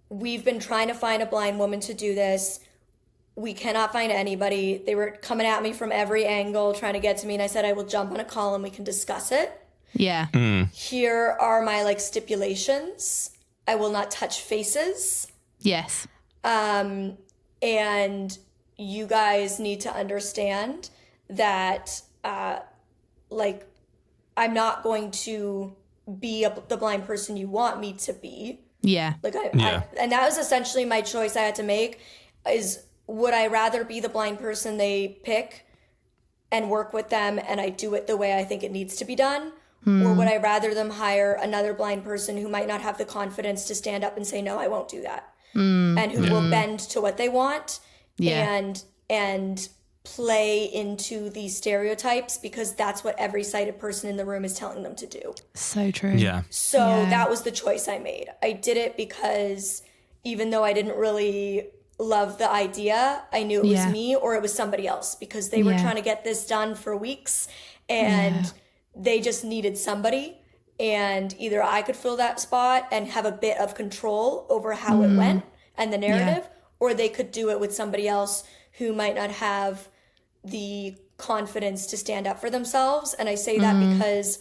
we've been trying to find a blind woman to do this. We cannot find anybody. They were coming at me from every angle, trying to get to me. And I said, I will jump on a call and we can discuss it.
Yeah.
Here are my like stipulations. I will not touch faces.
Yes.
And you guys need to understand that, like, I'm not going to be the blind person you want me to be.
Yeah.
Like, and that was essentially my choice I had to make, is would I rather be the blind person they pick and work with them and I do it the way I think it needs to be done? Or would I rather them hire another blind person who might not have the confidence to stand up and say, no, I won't do that. And who will bend to what they want and play into these stereotypes, because that's what every sighted person in the room is telling them to do.
So true.
Yeah.
So that was the choice I made. I did it because even though I didn't really love the idea, I knew it was me or it was somebody else, because they were trying to get this done for weeks and they just needed somebody, and either I could fill that spot and have a bit of control over how it went and the narrative, or they could do it with somebody else who might not have the confidence to stand up for themselves. And I say that because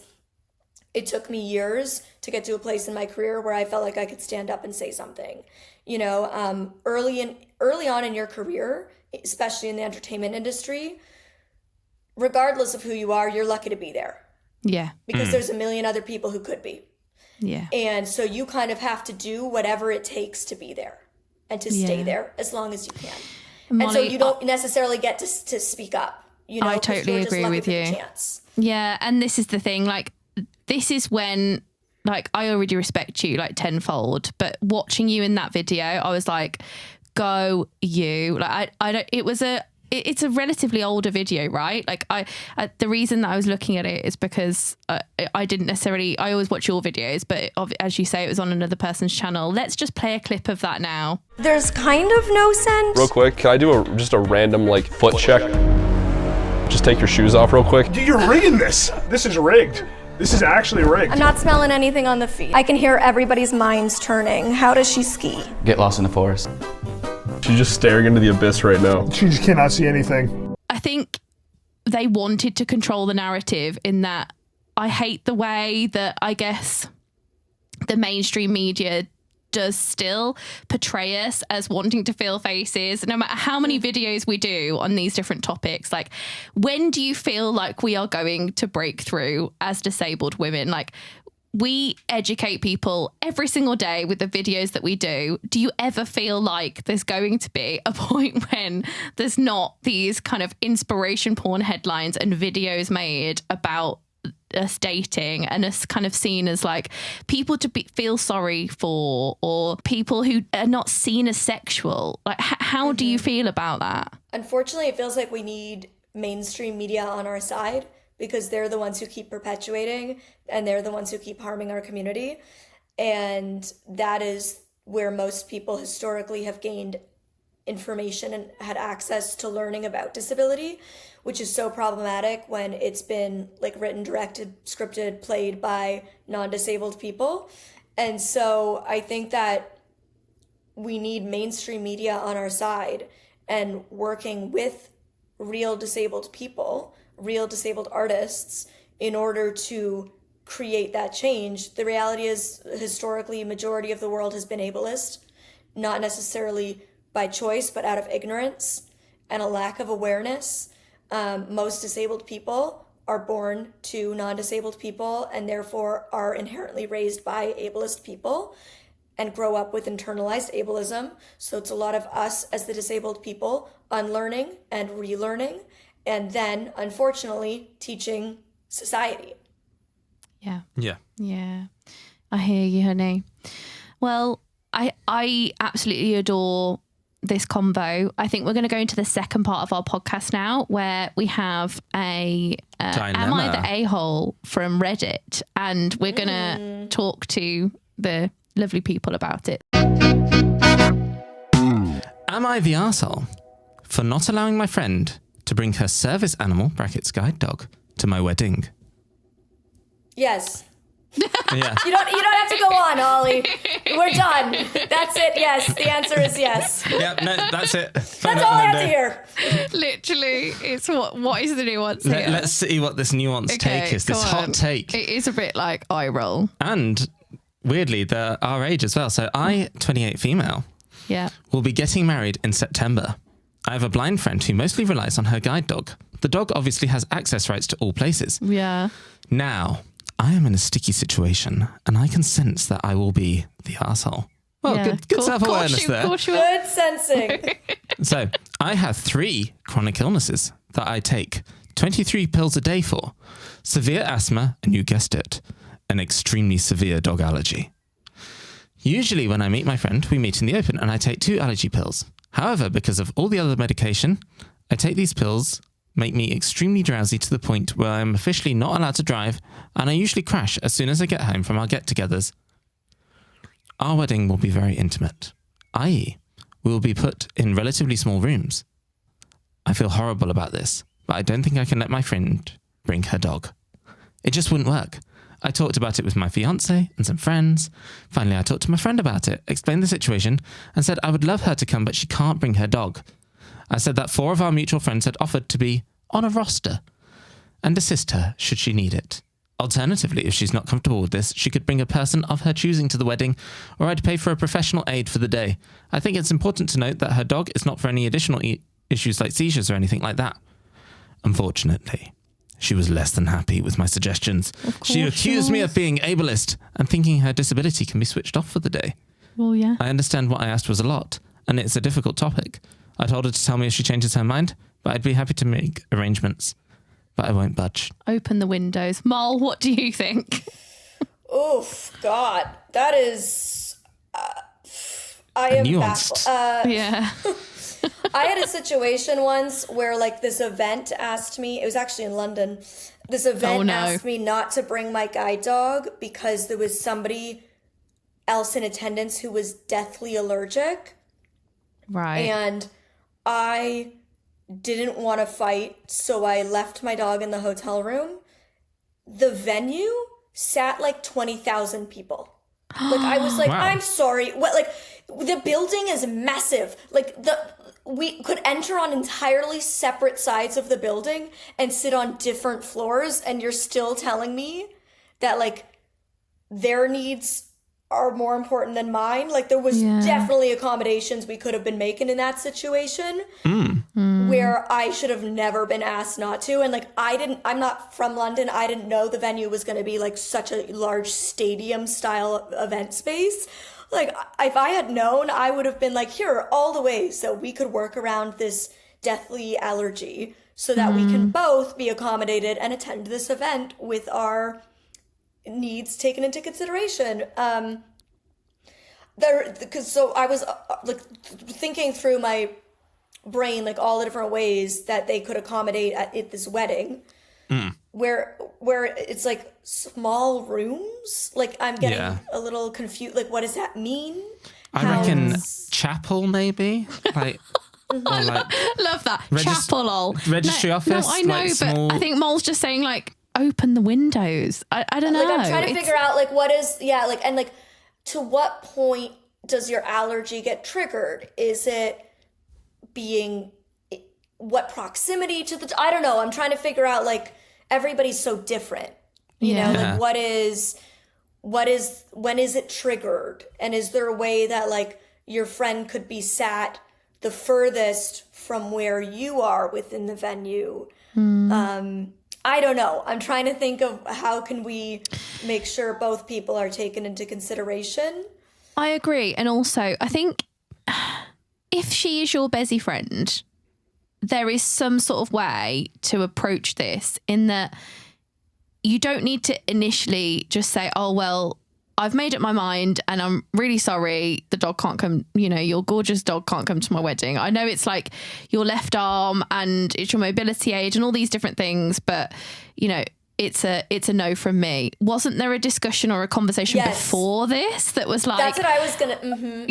it took me years to get to a place in my career where I felt like I could stand up and say something. early on in your career, especially in the entertainment industry, regardless of who you are, you're lucky to be there.
Yeah.
Because there's a million other people who could be.
Yeah.
And so you kind of have to do whatever it takes to be there and to stay there as long as you can. Molly, and so you don't necessarily get to speak up.
I totally agree with you. Yeah. And this is the thing, like, this is when, like, I already respect you like tenfold, but watching you in that video, I was like, go you. Like, I don't, it's a relatively older video, right? Like the reason that I was looking at it is because I didn't necessarily, I always watch your videos, but as you say, it was on another person's channel. Let's just play a clip of that now.
There's kind of no sense.
Real quick, can I do just a random like foot check? Just take your shoes off real quick.
You're rigging this. This is rigged. This is actually rigged.
I'm not smelling anything on the feet. I can hear everybody's minds turning. How does she ski?
Get lost in the forest.
She's just staring into the abyss right now.
She just cannot see anything.
I think they wanted to control the narrative in that I hate the way that I guess the mainstream media does still portray us as wanting to fill faces, no matter how many videos we do on these different topics. Like, when do you feel like we are going to break through as disabled women? Like, we educate people every single day with the videos that we do. Do you ever feel like there's going to be a point when there's not these kind of inspiration porn headlines and videos made about us dating and us kind of seen as like people to feel sorry for, or people who are not seen as sexual? Like, how do you feel about that?
Unfortunately, it feels like we need mainstream media on our side, because they're the ones who keep perpetuating and they're the ones who keep harming our community. And that is where most people historically have gained information and had access to learning about disability, which is so problematic when it's been like written, directed, scripted, played by non-disabled people. And so I think that we need mainstream media on our side and working with real disabled people, real disabled artists, in order to create that change. The reality is, historically, majority of the world has been ableist, not necessarily by choice, but out of ignorance and a lack of awareness. Most disabled people are born to non-disabled people and therefore are inherently raised by ableist people and grow up with internalized ableism. So it's a lot of us as the disabled people unlearning and relearning, and then, unfortunately, teaching society.
Yeah.
Yeah.
Yeah. I hear you, honey. Well, I absolutely adore this combo. I think we're going to go into the second part of our podcast now, where we have a Am I the A-hole from Reddit? And we're going to talk to the lovely people about it.
Am I the arsehole for not allowing my friend to bring her service animal, brackets guide dog, to my wedding?
Yes.
Yeah.
You don't have to go on, Ollie. We're done. That's it. Yes. The answer is yes.
Yeah, no, that's it.
That's all I have to hear.
Literally, it's what is the nuance here?
Let's see what this nuanced take is, this hot take.
It is a bit like eye roll.
And weirdly, they're our age as well. So I, 28 female, will be getting married in September. I have a blind friend who mostly relies on her guide dog. The dog obviously has access rights to all places.
Yeah.
Now, I am in a sticky situation and I can sense that I will be the arsehole. Well, good self-awareness there.
Good sensing.
So, I have 3 chronic illnesses that I take 23 pills a day for. Severe asthma, and you guessed it, an extremely severe dog allergy. Usually when I meet my friend, we meet in the open and I take 2 allergy pills. However, because of all the other medication, I take these pills, make me extremely drowsy to the point where I'm officially not allowed to drive, and I usually crash as soon as I get home from our get-togethers. Our wedding will be very intimate, i.e., we will be put in relatively small rooms. I feel horrible about this, but I don't think I can let my friend bring her dog. It just wouldn't work. I talked about it with my fiancé and some friends. Finally, I talked to my friend about it, explained the situation, and said I would love her to come, but she can't bring her dog. I said that 4 of our mutual friends had offered to be on a roster and assist her should she need it. Alternatively, if she's not comfortable with this, she could bring a person of her choosing to the wedding, or I'd pay for a professional aid for the day. I think it's important to note that her dog is not for any additional issues like seizures or anything like that. Unfortunately, she was less than happy with my suggestions. She accused me of being ableist and thinking her disability can be switched off for the day.
Well, yeah.
I understand what I asked was a lot, and it's a difficult topic. I told her to tell me if she changes her mind, but I'd be happy to make arrangements. But I won't budge.
Open the windows. Mol, what do you think?
Oof, God. That is... I am
nuanced.
baffled.
Yeah.
I had a situation once where like this event asked me, it was actually in London, this event asked me not to bring my guide dog because there was somebody else in attendance who was deathly allergic.
Right.
And I didn't want to fight, so I left my dog in the hotel room. The venue sat like 20,000 people. Like I was like, wow. I'm sorry. What, like the building is massive. Like we could enter on entirely separate sides of the building and sit on different floors, and you're still telling me that like their needs are more important than mine. Like there was definitely accommodations we could have been making in that situation where I should have never been asked not to. And like I'm not from London. I didn't know the venue was going to be like such a large stadium style event space. Like if I had known, I would have been like, here are all the ways that we could work around this deathly allergy so that we can both be accommodated and attend this event with our needs taken into consideration. So I was like thinking through my brain like all the different ways that they could accommodate at this wedding, where it's like small rooms. Like I'm getting a little confused. Like what does that mean?
I reckon chapel maybe. Like. Or like
love that chapel.
Registry office.
No, I know, like
small...
but I think Mol's just saying like open the windows. I don't know.
Like I'm trying to figure out like what is and like to what point does your allergy get triggered? Is it being what proximity to the I don't know. I'm trying to figure out like everybody's so different. You know, like what is when is it triggered? And is there a way that like your friend could be sat the furthest from where you are within the venue? I don't know. I'm trying to think of how can we make sure both people are taken into consideration.
I agree. And also, I think if she is your busy friend, there is some sort of way to approach this in that you don't need to initially just say, oh, well, I've made up my mind and I'm really sorry the dog can't come, you know, your gorgeous dog can't come to my wedding. I know it's like your left arm and it's your mobility aid and all these different things, but, you know, it's a no from me. Wasn't there a discussion or a conversation before this that was like...
That's what I was going to...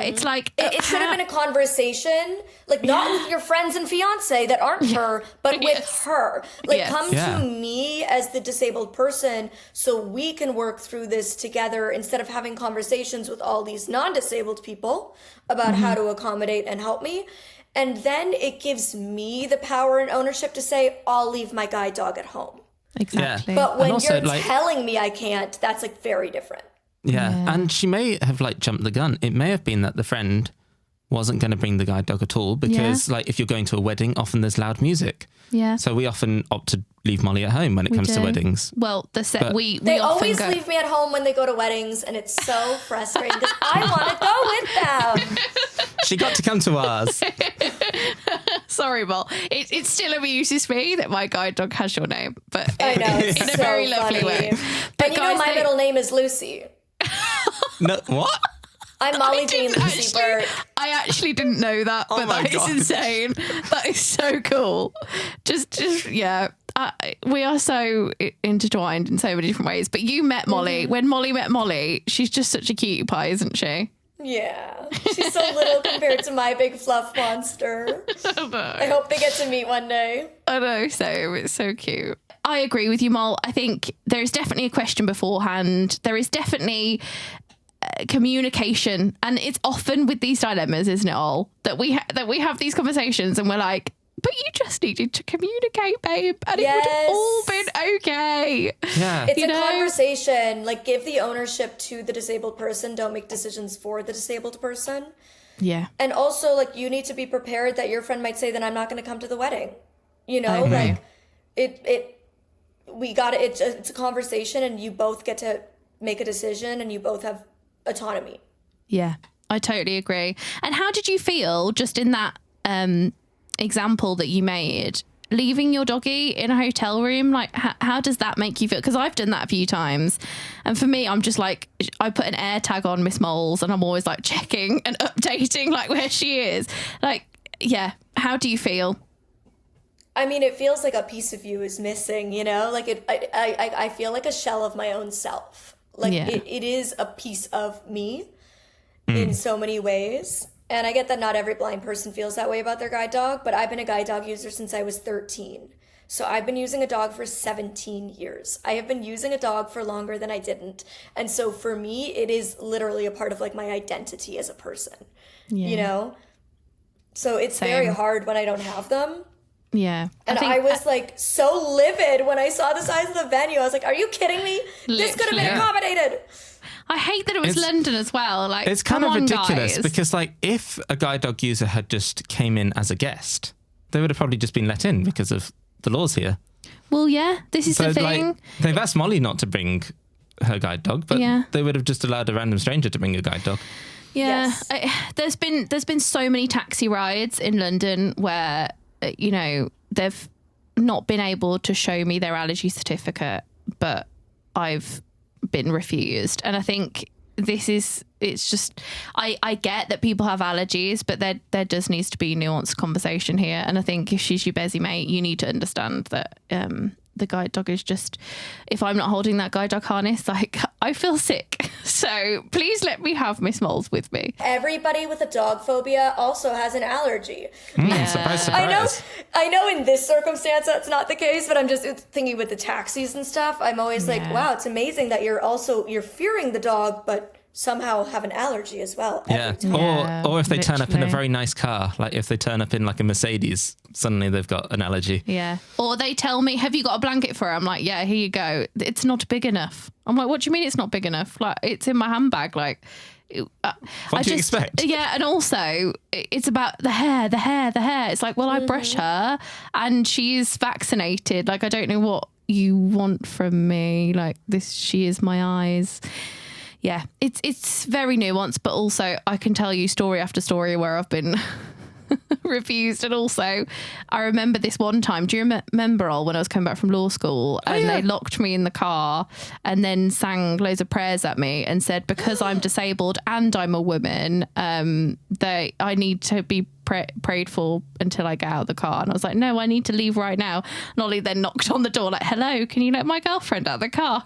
It's like...
It should have been a conversation, like not with your friends and fiance that aren't her, but with her. Like come to me as the disabled person so we can work through this together instead of having conversations with all these non-disabled people about how to accommodate and help me. And then it gives me the power and ownership to say, I'll leave my guide dog at home.
Exactly.
But when also, you're telling me I can't, that's like very different.
Yeah. And she may have like jumped the gun. It may have been that the friend wasn't going to bring the guide dog at all because like if you're going to a wedding, often there's loud music. Yeah. So we often opt to leave Molly at home when it comes to weddings.
Well,
they always leave me at home when they go to weddings, and it's so frustrating because I want to go with them.
She got to come to ours.
Sorry, Mol. It still amuses me that my guide dog has your name, but
I know, it's
in a
so
very lovely
funny.
way.
But and you know my middle name is Lucy.
No, what?
I'm Molly Jean Lucy Burke.
I actually didn't know that, but that is insane. That is so cool. Just we are so intertwined in so many different ways. But you met Molly. When Molly met Molly, she's just such a cutie pie, isn't she?
Yeah. She's so little compared to my big fluff monster. I hope they get to meet one day.
I know, so it's so cute. I agree with you, Mol. I think there's definitely a question beforehand. There is definitely communication, and it's often with these dilemmas, isn't it, all that we have these conversations and we're like, but you just needed to communicate, babe, and it would have all been okay.
Yeah.
It's conversation. Like, give the ownership to the disabled person. Don't make decisions for the disabled person.
Yeah.
And also, like, you need to be prepared that your friend might say, then I'm not going to come to the wedding. You know, like, it's a conversation, and you both get to make a decision, and you both have autonomy.
Yeah, I totally agree. And how did you feel just in that example that you made, leaving your doggy in a hotel room? Like, how does that make you feel? Because I've done that a few times. And for me, I'm just like, I put an air tag on Miss Moles, and I'm always like checking and updating like where she is. Like, yeah, how do you feel?
I mean, it feels like a piece of you is missing, you know? Like, I feel like a shell of my own self. Like, it is a piece of me in so many ways. And I get that not every blind person feels that way about their guide dog, but I've been a guide dog user since I was 13. So I've been using a dog for 17 years. I have been using a dog for longer than I didn't. And so for me, it is literally a part of like my identity as a person, you know? So it's very hard when I don't have them.
Yeah.
And I was like so livid when I saw the size of the venue. I was like, are you kidding me? This could have been accommodated.
I hate that it was London as well. Like,
it's kind of ridiculous because, like, if a guide dog user had just came in as a guest, they would have probably just been let in because of the laws here.
Well, yeah, this is the thing.
Like, they've asked Molly not to bring her guide dog, but they would have just allowed a random stranger to bring a guide dog.
Yeah, there's been so many taxi rides in London where, you know, they've not been able to show me their allergy certificate, but I've been refused. And I think it's just, I get that people have allergies, but there does needs to be nuanced conversation here. And I think if she's your busy mate, you need to understand that the guide dog is just, if I'm not holding that guide dog harness, like, I feel sick. So please let me have Miss Moles with me.
Everybody with a dog phobia also has an allergy.
Surprise.
I know in this circumstance that's not the case, but I'm just thinking with the taxis and stuff, I'm always like, wow, it's amazing that you're fearing the dog, but somehow have an allergy as well.
Or if they turn up in a very nice car, like if they turn up in like a Mercedes, suddenly they've got an allergy.
Yeah. Or they tell me, have you got a blanket for her? I'm like, yeah, here you go. It's not big enough. I'm like, what do you mean it's not big enough? Like, it's in my handbag. Like,
what do you expect?
Yeah, and also it's about the hair. It's like, well, I brush her and she's vaccinated. Like, I don't know what you want from me. Like, she is my eyes. Yeah, it's very nuanced, but also I can tell you story after story where I've been refused. And also, I remember this one time, do you remember, Ol, when I was coming back from law school and they locked me in the car and then sang loads of prayers at me and said, because I'm disabled and I'm a woman, I need to be prayed for until I get out of the car. And I was like, no, I need to leave right now. And Ollie then knocked on the door like, hello, can you let my girlfriend out of the car?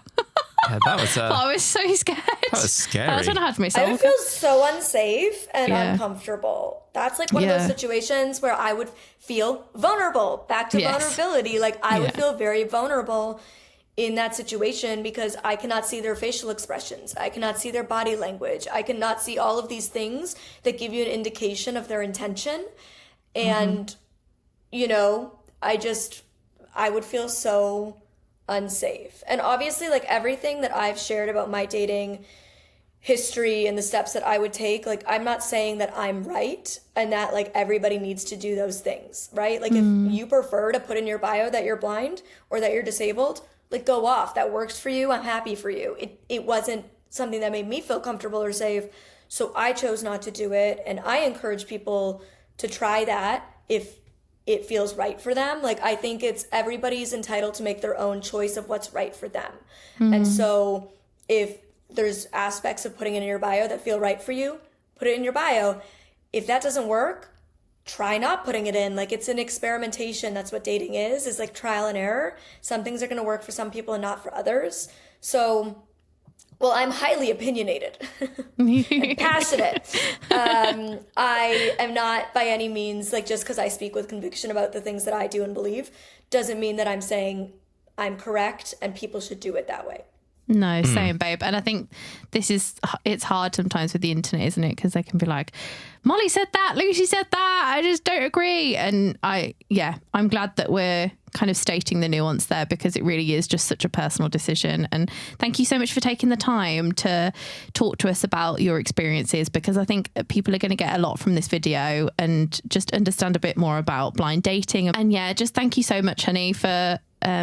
Yeah, that was
but I was so scared.
That was scary.
That's when I had myself.
I would feel so unsafe and uncomfortable. That's like one of those situations where I would feel vulnerable. Back to vulnerability. Like, I would feel very vulnerable in that situation because I cannot see their facial expressions. I cannot see their body language. I cannot see all of these things that give you an indication of their intention. And, you know, I would feel so unsafe. And obviously, like, everything that I've shared about my dating history and the steps that I would take, like, I'm not saying that I'm right and that, like, everybody needs to do those things, right? Like, if you prefer to put in your bio that you're blind or that you're disabled, like, go off. That works for you. I'm happy for you. It wasn't something that made me feel comfortable or safe, so I chose not to do it. And I encourage people to try that if it feels right for them. Like, I think everybody's entitled to make their own choice of what's right for them. And so if there's aspects of putting it in your bio that feel right for you, put it in your bio. If that doesn't work, try not putting it in. Like, it's an experimentation. That's what dating is like trial and error. Some things are going to work for some people and not for others. So, well, I'm highly opinionated and passionate. I am not by any means, like, just because I speak with conviction about the things that I do and believe, doesn't mean that I'm saying I'm correct and people should do it that way.
No, same, babe. And I think it's hard sometimes with the internet, isn't it? Because they can be like, Molly said that, Lucy said that, I just don't agree. And I'm glad that we're kind of stating the nuance there, because it really is just such a personal decision. And thank you so much for taking the time to talk to us about your experiences, because I think people are going to get a lot from this video and just understand a bit more about blind dating. And just thank you so much, honey, for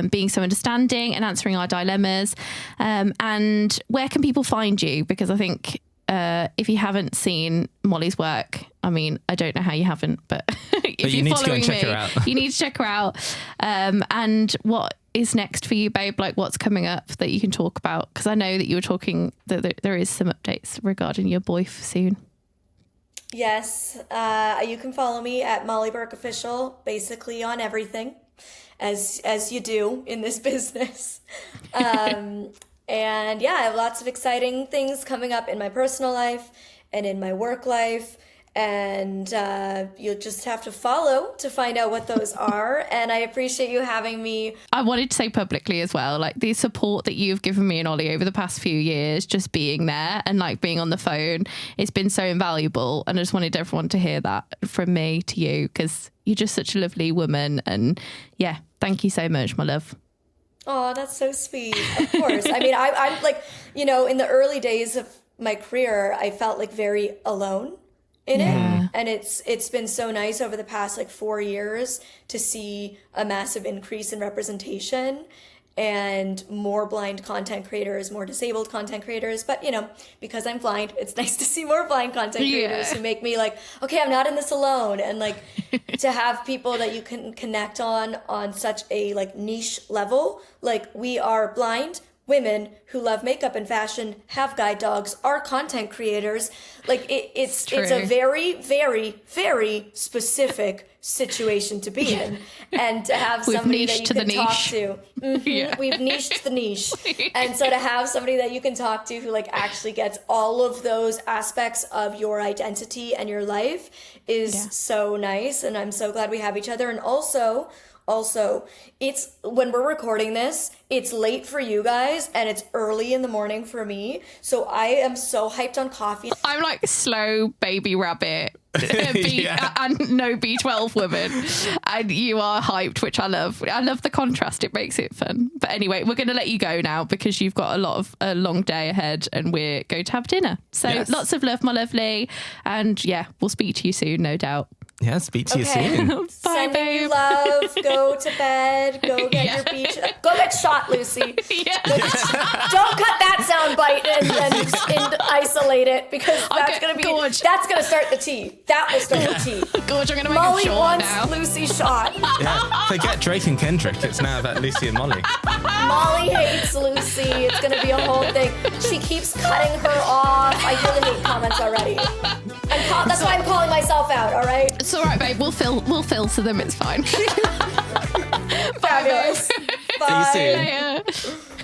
being so understanding and answering our dilemmas. And where can people find you? Because I think if you haven't seen Molly's work, I mean, I don't know how you haven't, but if
you
you're
need to go
following
and check
me,
her out.
you need to check her out. And what is next for you, babe? Like, what's coming up that you can talk about? Because I know that you were talking that there is some updates regarding your boyf soon.
Yes, you can follow me at Molly Burke Official, basically on everything, as you do in this business. And I have lots of exciting things coming up in my personal life and in my work life. And you'll just have to follow to find out what those are. And I appreciate you having me.
I wanted to say publicly as well, like the support that you've given me and Ollie over the past few years, just being there and like being on the phone, it's been so invaluable. And I just wanted everyone to hear that from me to you, because you're just such a lovely woman. And thank you so much, my love. Oh,
that's so sweet. Of course. I mean, I'm like, in the early days of my career, I felt like very alone in it. And it's been so nice over the past 4 years to see a massive increase in representation and more blind content creators, more disabled content creators. But, because I'm blind, it's nice to see more blind content creators who make me like, okay, I'm not in this alone. And to have people that you can connect on such a niche level, we are blind women who love makeup and fashion, have guide dogs, are content creators. It's a very, very, very specific situation to be in. And to have somebody that you can talk to. We've niched the niche. And so to have somebody that you can talk to who actually gets all of those aspects of your identity and your life is so nice. And I'm so glad we have each other. And also, it's when we're recording this, it's late for you guys and it's early in the morning for me. So I am so hyped on coffee. I'm like slow baby rabbit and no B12 woman. And you are hyped, which I love. I love the contrast. It makes it fun. But anyway, we're going to let you go now because you've got a long day ahead and we're going to have dinner. So lots of love, my lovely. And we'll speak to you soon, no doubt.
Yeah, speak to you soon.
Bye,
Sending
babe.
you love. Go to bed. Go get your beach. Go get shot, Lucy. Don't cut that sound bite and isolate it, because that's gonna start the tea. That will start the tea.
Gorge, I'm gonna make
Molly
a shot
wants
now.
Lucy shot.
Yeah, forget Drake and Kendrick. It's now about Lucy and Molly.
Molly hates Lucy. It's gonna be a whole thing. She keeps cutting her off. I really hate comments already. That's why I'm calling myself out. All right.
It's all right, babe. We'll filter them. It's fine.
Fabulous.
Bye. See you soon.
Later.